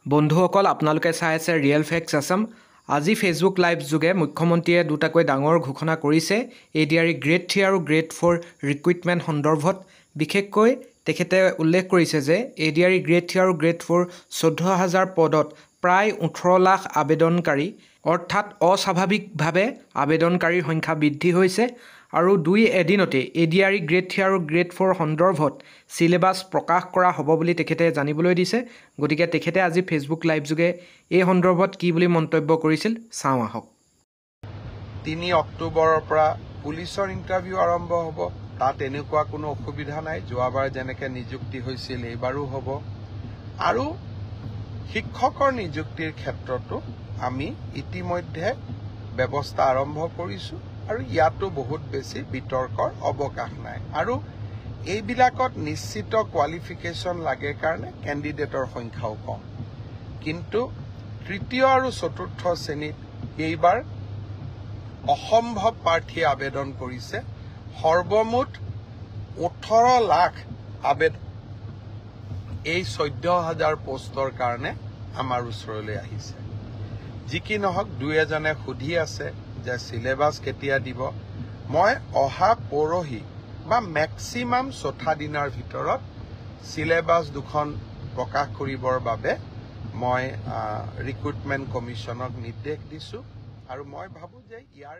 বন্ধুসকল আপোনালোকে চাই আছে ৰিয়েল ফেক্টছ আছাম। আজি ফেচবুক লাইভ যোগে মুখ্যমন্ত্ৰীয়ে দুটাকৈ ডাঙৰ ঘোষণা কৰিছে এডিআৰই গ্ৰেড 3 আৰু গ্ৰেড 4 ৰিক্ৰুইটমেণ্ট সন্দৰ্ভত। বিশেষকৈ তেখেতে উল্লেখ কৰিছে যে এডিআৰই গ্ৰেড 3 আৰু গ্ৰেড 4 14,000 পদত প্ৰায় 18 লাখ আবেদনকাৰী, অৰ্থাৎ অস্বাভাৱিকভাৱে আবেদনকাৰীৰ সংখ্যা বৃদ্ধি হৈছে আৰু 2 এদিনতে এডিআৰই গ্ৰেড 3 আৰু গ্ৰেড 4 সন্দৰ্ভত চিলেবাছ প্ৰকাশ কৰা হ'ব বুলি তেখেতে জানিবলৈ দিছে। গতিকে তেখেতে আজি ফেচবুক লাইভ যোগে এই সন্দৰ্ভত কি বুলি মন্তব্য কৰিছিল চাওঁ আহক। 3 অক্টোবৰৰ পৰা পুলিচৰ ইণ্টাৰভিউ আৰম্ভ হ'ব। তাত এনেকুৱা কোনো অসুবিধা নাই, যোৱাবাৰ যেনেকৈ নিযুক্তি হৈছিল এইবাৰো হ'ব। আৰু শিক্ষকৰ নিযুক্তিৰ ক্ষেত্ৰতো আমি ইতিমধ্যে ব্যৱস্থা আৰম্ভ কৰিছোঁ আৰু ইয়াতো বহুত বেছি বিতৰ্কৰ অৱকাশ নাই। আৰু এইবিলাকত নিশ্চিত কোৱালিফিকেশ্যন লাগে কাৰণে কেণ্ডিডেটৰ সংখ্যাও কম। কিন্তু তৃতীয় আৰু চতুৰ্থ শ্ৰেণীত এইবাৰ অসম্ভৱ প্ৰাৰ্থীয়ে আবেদন কৰিছে। সৰ্বমুঠ 18 লাখ আবেদন এই 14,000 পোষ্টৰ কাৰণে আমাৰ ওচৰলৈ আহিছে। যি কি নহওক, দুই এজনে সুধি আছে যে চিলেবাছ কেতিয়া দিব। মই অহা পৰহি বা মেক্সিমাম 4 দিনৰ ভিতৰত চিলেবাছ দুখন প্ৰকাশ কৰিবৰ বাবে মই ৰিক্ৰুটমেণ্ট কমিশ্যনক নিৰ্দেশ দিছোঁ আৰু মই ভাবোঁ যে ইয়াৰ